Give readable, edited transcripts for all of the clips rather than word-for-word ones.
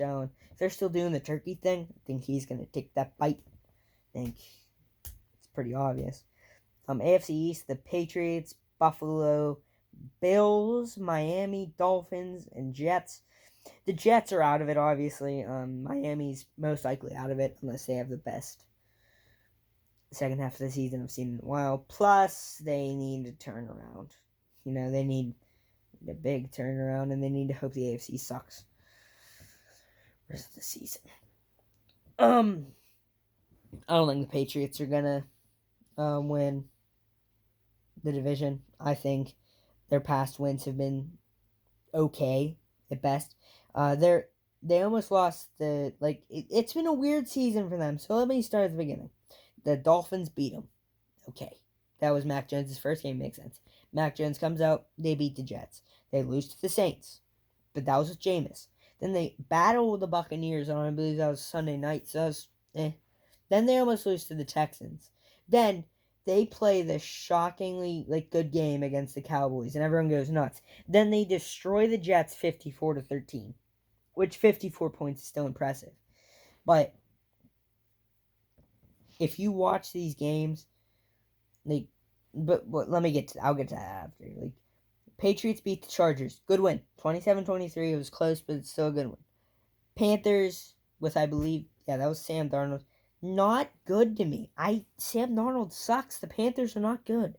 Allen. If they're still doing the turkey thing, I think he's going to take that bite. I think it's pretty obvious. AFC East, the Patriots, Buffalo, Bills, Miami, Dolphins, and Jets. The Jets are out of it, obviously. Miami's most likely out of it unless they have the best second half of the season I've seen in a while. Plus, they need a turnaround. They need a big turnaround, and they need to hope the AFC sucks the rest of the season. I don't think the Patriots are gonna win the division. I think their past wins have been okay at best. They almost lost it's been a weird season for them. So let me start at the beginning. The Dolphins beat them. Okay, that was Mac Jones' first game. Makes sense. Mac Jones comes out. They beat the Jets. They lose to the Saints, but that was with Jameis. Then they battle with the Buccaneers on, I believe that was Sunday night. So that was Then they almost lose to the Texans. Then they play the shockingly good game against the Cowboys, and everyone goes nuts. Then they destroy the Jets 54-13, which 54 points is still impressive. But if you watch these games, but let me get to. I'll get to that after. Patriots beat the Chargers, good win, 27-23. It was close, but it's still a good win. Panthers with that was Sam Darnold. Not good to me. Sam Darnold sucks. The Panthers are not good.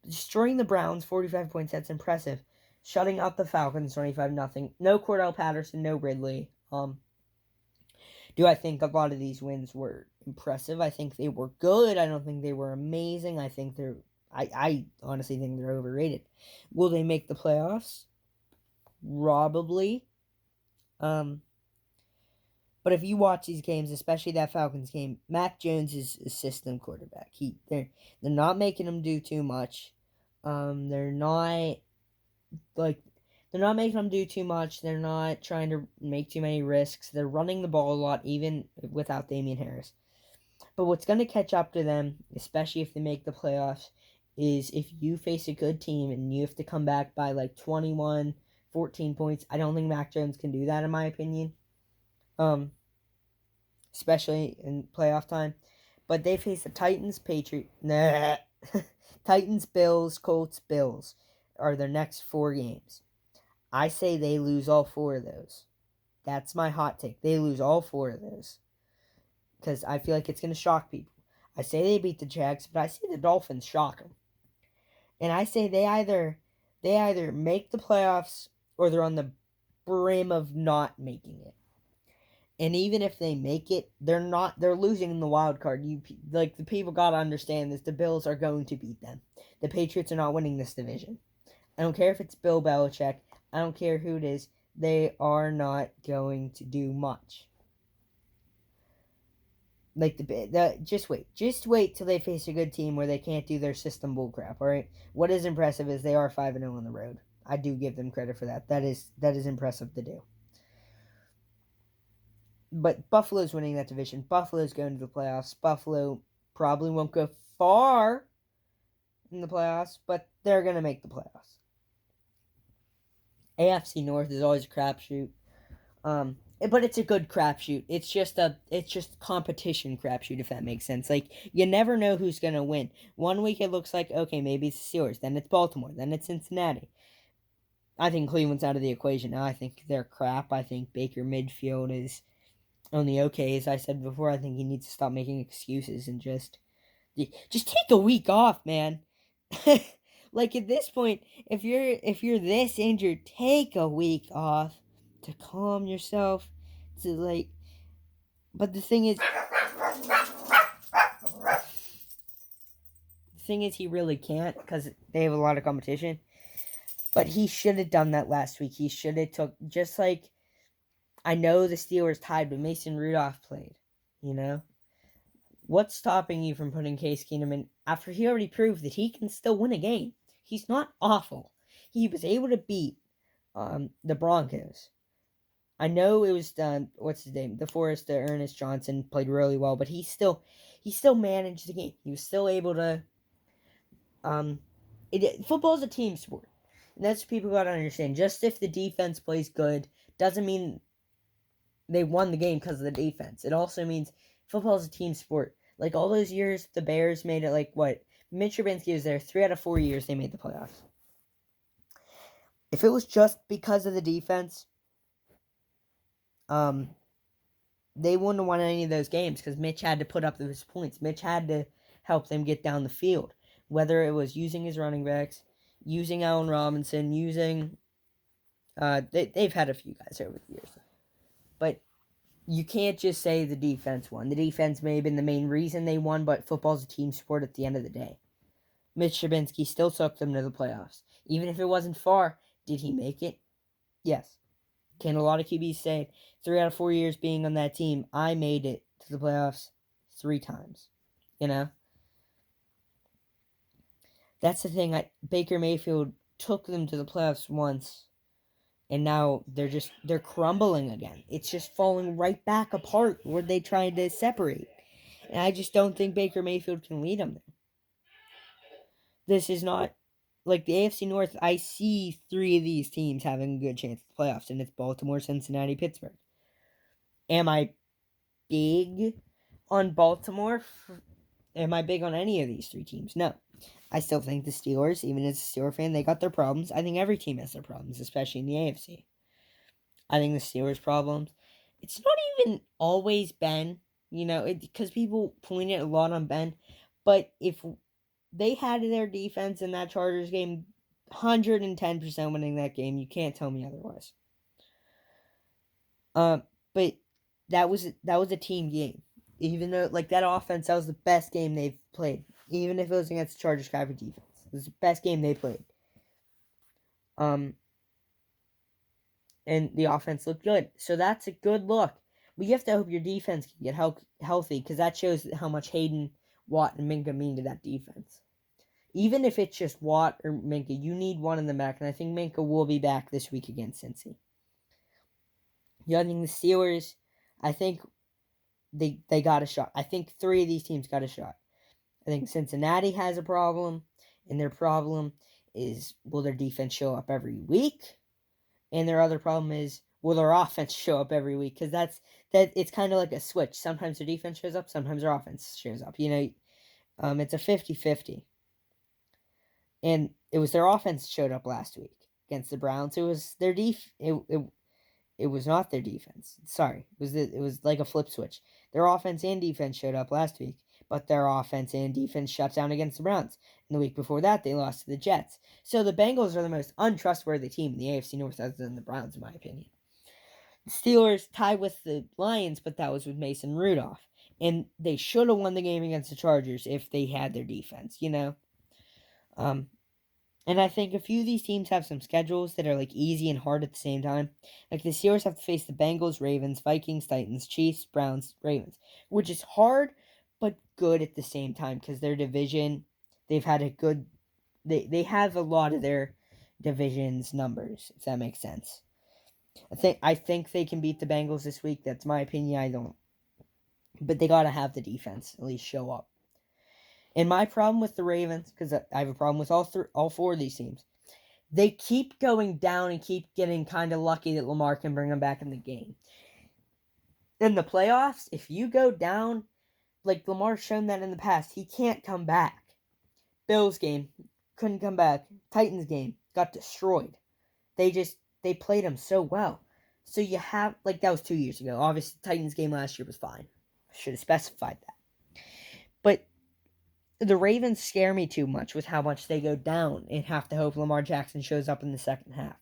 Destroying the Browns, 45 points. That's impressive. Shutting out the Falcons, 25-0. No Cordell Patterson, no Ridley. Do I think a lot of these wins were impressive? I think they were good. I don't think they were amazing. I honestly think they're overrated. Will they make the playoffs? Probably. But if you watch these games, especially that Falcons game, Mac Jones is a system quarterback. They're not making him do too much. They're not making him do too much. They're not trying to make too many risks. They're running the ball a lot, even without Damian Harris. But what's going to catch up to them, especially if they make the playoffs, is if you face a good team and you have to come back by 21, 14 points. I don't think Mac Jones can do that, in my opinion. Especially in playoff time. But they face the Titans, Titans, Bills, Colts, Bills are their next 4 games. I say they lose all 4 of those. That's my hot take. They lose all 4 of those. Because I feel like it's going to shock people. I say they beat the Jags, but I say the Dolphins shock them. And I say they either make the playoffs or they're on the brim of not making it. And even if they make it, they're losing in the wild card. The people gotta understand this. The Bills are going to beat them. The Patriots are not winning this division. I don't care if it's Bill Belichick. I don't care who it is. They are not going to do much. Just wait till they face a good team where they can't do their system bullcrap. All right. What is impressive is they are 5-0 on the road. I do give them credit for that. That is impressive to do. But Buffalo's winning that division. Buffalo's going to the playoffs. Buffalo probably won't go far in the playoffs, but they're going to make the playoffs. AFC North is always a crapshoot. But it's a good crapshoot. It's just competition crapshoot, if that makes sense. You never know who's going to win. One week it looks like, okay, maybe it's the Steelers. Then it's Baltimore. Then it's Cincinnati. I think Cleveland's out of the equation now. I think they're crap. I think Baker Mayfield is only okay. As I said before, I think he needs to stop making excuses and just take a week off, man. At this point, if you're this injured, take a week off to calm yourself. But the thing is, he really can't because they have a lot of competition. But he should have done that last week. He should have took I know the Steelers tied, but Mason Rudolph played. What's stopping you from putting Case Keenum in after he already proved that he can still win a game? He's not awful. He was able to beat the Broncos. I know it was what's his name? DeForest Ernest Johnson played really well, but he still managed the game. He was still able to football is a team sport. And that's what people got to understand. Just if the defense plays good doesn't mean they won the game because of the defense. It also means football is a team sport. Like all those years, the Bears made it like what? Mitch Trubisky was there 3 out of 4 years they made the playoffs. If it was just because of the defense, they wouldn't have won any of those games because Mitch had to put up those points. Mitch had to help them get down the field. Whether it was using his running backs, using Allen Robinson, using... they've had a few guys over the years. But you can't just say the defense won. The defense may have been the main reason they won, but football's a team sport at the end of the day. Mitch Trubisky still took them to the playoffs. Even if it wasn't far, did he make it? Yes. Can a lot of QBs say 3 out of 4 years being on that team, I made it to the playoffs 3 times? You know? That's the thing. Baker Mayfield took them to the playoffs once, and now they're crumbling again. It's just falling right back apart where they tried to separate. And I just don't think Baker Mayfield can lead them there. This is not... Like, the AFC North, I see 3 of these teams having a good chance at the playoffs, and it's Baltimore, Cincinnati, Pittsburgh. Am I big on Baltimore? Am I big on any of these 3 teams? No. I still think the Steelers, even as a Steelers fan, they got their problems. I think every team has their problems, especially in the AFC. I think the Steelers' problems, it's not even always Ben, because people point it a lot on Ben, but if they had their defense in that Chargers game, 110% winning that game. You can't tell me otherwise. But that was a team game. Even though, like, that offense, that was the best game they've played. Even if it was against the Chargers guy for defense. It was the best game they played. And the offense looked good. So that's a good look. But you have to hope your defense can get healthy, because that shows how much Hayden, Watt, and Minka mean to that defense. Even if it's just Watt or Minka, you need one in the back, and I think Minka will be back this week against Cincy. I think the Steelers, I think they got a shot. I think 3 of these teams got a shot. I think Cincinnati has a problem, and their problem is, will their defense show up every week? And their other problem is, will their offense show up every week? Because it's kind of like a switch. Sometimes their defense shows up, sometimes their offense shows up. It's a 50-50. And it was their offense showed up last week against the Browns. It was their it was not their defense. Sorry. It was like a flip switch. Their offense and defense showed up last week, but their offense and defense shut down against the Browns. And the week before that, they lost to the Jets. So the Bengals are the most untrustworthy team in the AFC North other than the Browns, in my opinion. The Steelers tied with the Lions, but that was with Mason Rudolph. And they should have won the game against the Chargers if they had their defense, And I think a few of these teams have some schedules that are like easy and hard at the same time. Like the Steelers have to face the Bengals, Ravens, Vikings, Titans, Chiefs, Browns, Ravens, which is hard but good at the same time because their division, they've had a good, they have a lot of their division's numbers, if that makes sense. I think they can beat the Bengals this week. That's my opinion. I don't, but they gotta have the defense at least show up. And my problem with the Ravens, because I have a problem with all 4 of these teams, they keep going down and keep getting kind of lucky that Lamar can bring them back in the game. In the playoffs, if you go down, like Lamar's shown that in the past, he can't come back. Bills game, couldn't come back. Titans game, got destroyed. They played him so well. So you have, like, that was 2 years ago. Obviously, the Titans game last year was fine. Should have specified that. But the Ravens scare me too much with how much they go down and have to hope Lamar Jackson shows up in the second half.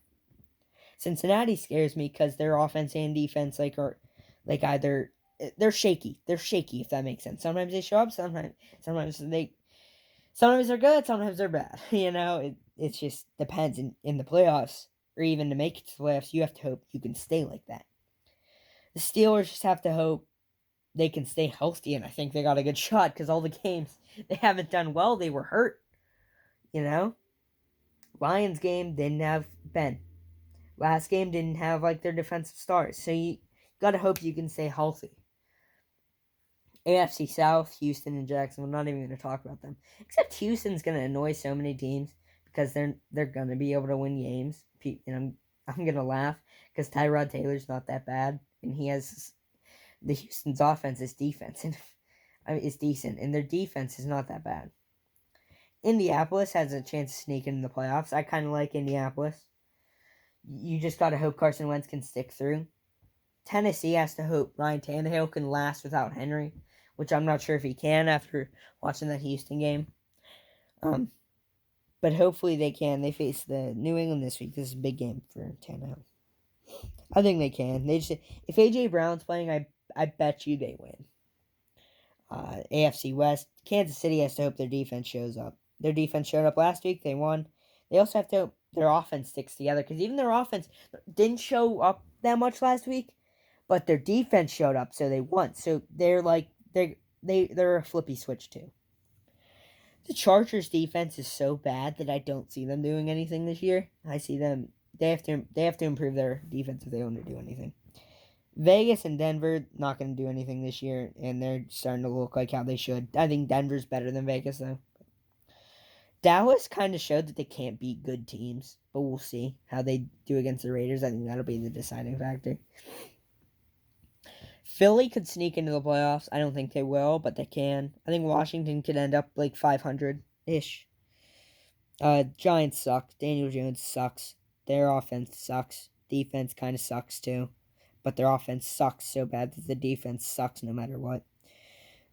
Cincinnati scares me because their offense and defense are either they're shaky. They're shaky, if that makes sense. Sometimes they show up, sometimes they're good, sometimes they're bad. It just depends. In the playoffs, or even to make it to the playoffs, you have to hope you can stay like that. The Steelers just have to hope they can stay healthy, and I think they got a good shot because all the games they haven't done well, they were hurt. Lions game didn't have Ben. Last game didn't have their defensive stars. So you gotta hope you can stay healthy. AFC South, Houston and Jacksonville, not even gonna talk about them. Except Houston's gonna annoy so many teams because they're gonna be able to win games. And I'm gonna laugh because Tyrod Taylor's not that bad, and he has the Houston's offense is defense, and I mean, it's decent, and their defense is not that bad. Indianapolis has a chance to sneak into the playoffs. I kind of like Indianapolis. You just gotta hope Carson Wentz can stick through. Tennessee has to hope Ryan Tannehill can last without Henry, which I'm not sure if he can after watching that Houston game. But hopefully they can. They face the New England this week. This is a big game for Tannehill. I think they can. They just if AJ Brown's playing, I bet you they win. AFC West, Kansas City has to hope their defense shows up. Their defense showed up last week. They won. They also have to hope their offense sticks together because even their offense didn't show up that much last week, but their defense showed up, so they won. So they're a flippy switch too. The Chargers defense is so bad that I don't see them doing anything this year. I see them they have to improve their defense if they want to do anything. Vegas and Denver not going to do anything this year, and they're starting to look like how they should. I think Denver's better than Vegas though. Dallas kind of showed that they can't beat good teams, but we'll see how they do against the Raiders. I think that'll be the deciding factor. Philly could sneak into the playoffs. I don't think they will, but they can. I think Washington could end up like 500-ish. Giants suck. Daniel Jones sucks. Their offense sucks. Defense kind of sucks too. But their offense sucks so bad that the defense sucks no matter what.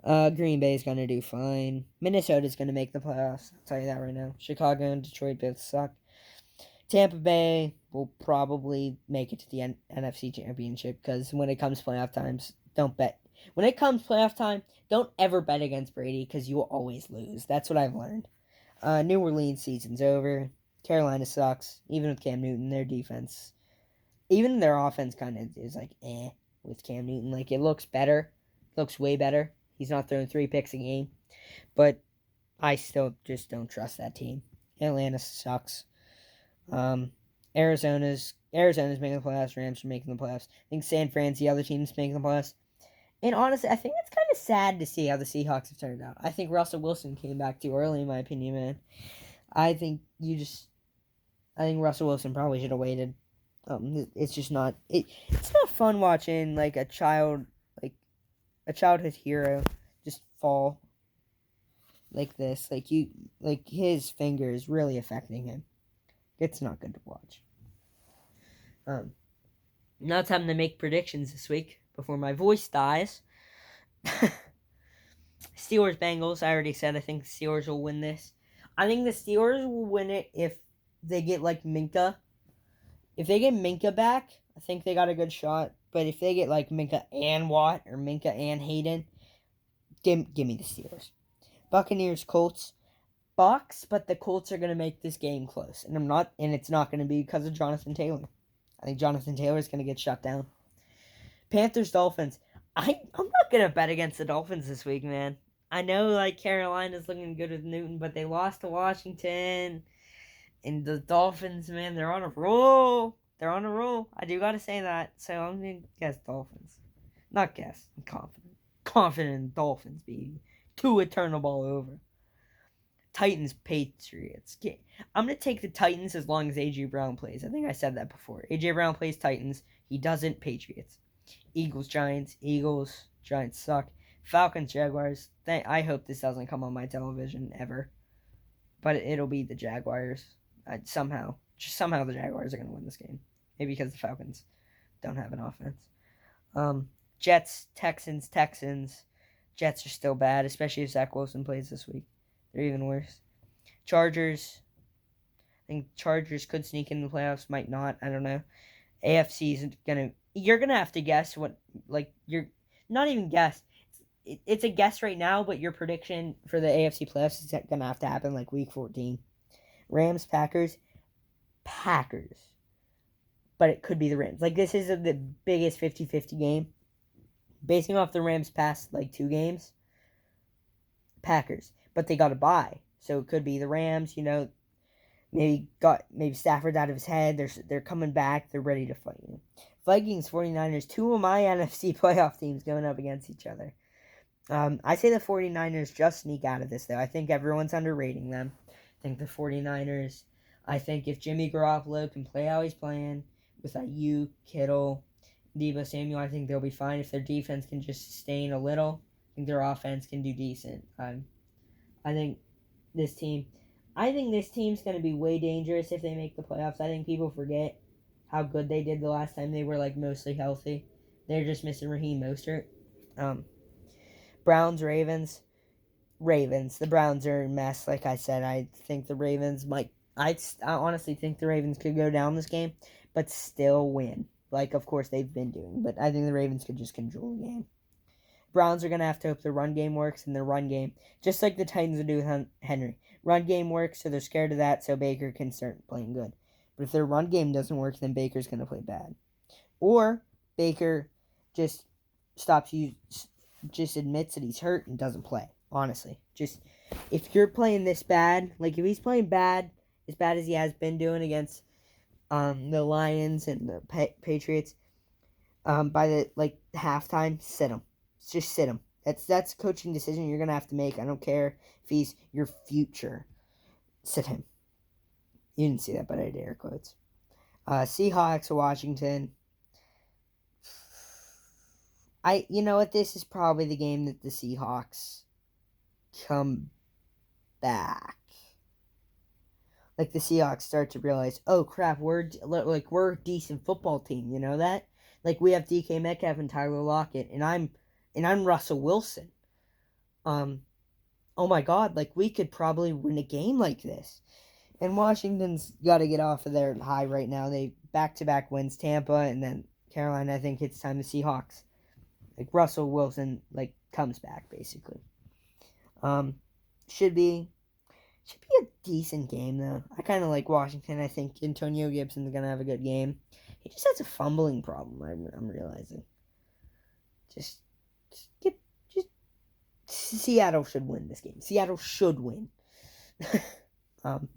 Green Bay is going to do fine. Minnesota's going to make the playoffs. I'll tell you that right now. Chicago and Detroit both suck. Tampa Bay will probably make it to the NFC Championship because when it comes playoff times, don't bet. When it comes playoff time, don't ever bet against Brady because you will always lose. That's what I've learned. New Orleans season's over. Carolina sucks. Even with Cam Newton, their defense, even their offense kind of is like with Cam Newton. Like it looks better. Looks way better. He's not throwing 3 picks a game. But I still just don't trust that team. Atlanta sucks. Arizona's making the playoffs. Rams are making the playoffs. I think San Fran's the other team's making the playoffs. And honestly, I think it's kind of sad to see how the Seahawks have turned out. I think Russell Wilson came back too early, in my opinion, man. I think Russell Wilson probably should have waited. It's just not. It's not fun watching like a childhood hero just fall like this. Like his finger is really affecting him. It's not good to watch. Now it's time to make predictions this week before my voice dies. Steelers Bengals. I already said I think the Steelers will win this. I think the Steelers will win it if they get like Minka. If they get Minka back, I think they got a good shot. But if they get like Minka and Watt or Minka and Hayden, give me the Steelers. Buccaneers Colts. Bucks, but the Colts are going to make this game close. And it's not going to be because of Jonathan Taylor. I think Jonathan Taylor is going to get shut down. Panthers Dolphins. I'm not going to bet against the Dolphins this week, man. I know like Carolina's looking good with Newton, but they lost to Washington. And the Dolphins, man, they're on a roll. They're on a roll. I do got to say that. So I'm going to guess Dolphins. Not guess. I'm confident. Confident in Dolphins, baby. Tua turn the ball over. Titans, Patriots. I'm going to take the Titans as long as A.J. Brown plays. I think I said that before. A.J. Brown plays Titans. He doesn't, Patriots. Eagles, Giants. Eagles, Giants suck. Falcons, Jaguars. I hope this doesn't come on my television ever. But it'll be the Jaguars. Somehow the Jaguars are going to win this game. Maybe because the Falcons don't have an offense. Jets, Texans. Jets are still bad, especially if Zach Wilson plays this week. They're even worse. Chargers. I think Chargers could sneak in the playoffs, might not. I don't know. AFC is gonna. You're gonna have to guess what. Like you're not even guess. It's a guess right now, but your prediction for the AFC playoffs is gonna have to happen like week 14. Rams, Packers. But it could be the Rams. Like this is the biggest 50-50 game. Basing off the Rams' past like 2 games. Packers. But they got a bye, so it could be the Rams. You know, maybe Stafford's out of his head. They're coming back. They're ready to fight. Vikings, 49ers, 2 of my NFC playoff teams going up against each other. I say the 49ers just sneak out of this, though. I think everyone's underrating them. I think the 49ers I think if Jimmy Garoppolo can play how he's playing with Ayuk, Kittle, Deebo Samuel, I think they'll be fine. If their defense can just sustain a little, I think their offense can do decent. I think this team, I think this team's going to be way dangerous if they make the playoffs. I think people forget how good they did the last time they were like mostly healthy. They're just missing Raheem Mostert. Browns, Ravens. Ravens. The Browns are a mess. Like I said, I think the Ravens might. I honestly think the Ravens could go down this game, but still win. Like, of course, they've been doing. But I think the Ravens could just control the game. Browns are going to have to hope their run game works, and their run game, just like the Titans would do with Henry. Run game works, so they're scared of that, so Baker can start playing good. But if their run game doesn't work, then Baker's going to play bad. Or Baker just stops you, just admits that he's hurt and doesn't play. Honestly, just if you're playing this bad, like if he's playing bad, as bad as he has been doing against the Lions and the Patriots, by the halftime, sit him. Just sit him. That's a coaching decision you're gonna have to make. I don't care if he's your future. Sit him. You didn't see that, but I did air quotes. Seahawks, Washington. You know what? This is probably the game that the Seahawks come back. Like the Seahawks start to realize, oh crap, we're a decent football team. You know that? Like we have DK Metcalf and Tyler Lockett, and I'm Russell Wilson. Oh my God, like we could probably win a game like this. And Washington's got to get off of their high right now. They back-to-back wins, Tampa, and then Carolina. I think it's time the Seahawks. Like Russell Wilson, comes back basically. Should be a decent game though. I kind of like Washington. I think Antonio Gibson's gonna have a good game. He just has a fumbling problem. I'm realizing. Just Seattle should win this game. Seattle should win. Well,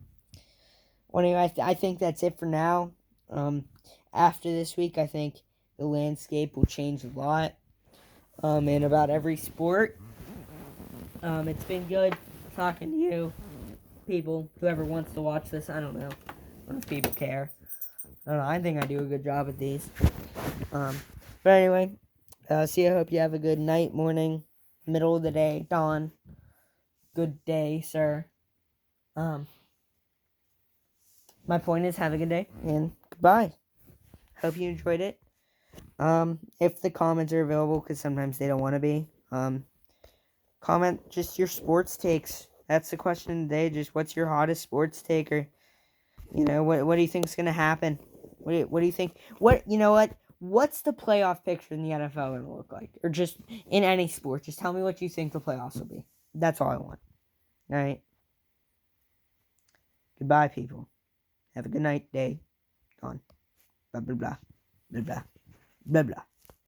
anyway, I think that's it for now. After this week, I think the landscape will change a lot. In about every sport. It's been good talking to you, people, whoever wants to watch this. I don't know. I don't know if people care. I don't know. I think I do a good job at these. But anyway, see, I hope you have a good night, morning, middle of the day, dawn. Good day, sir. My point is, have a good day, and goodbye. Hope you enjoyed it. If the comments are available, because sometimes they don't want to be, comment just your sports takes. That's the question today. Just what's your hottest sports take, or what do you think is gonna happen? What do you think? What's the playoff picture in the NFL going to look like? Or just in any sport. Just tell me what you think the playoffs will be. That's all I want. Alright? Goodbye, people. Have a good night, day. Gone. Blah, blah, blah. Blah, blah. Blah, blah.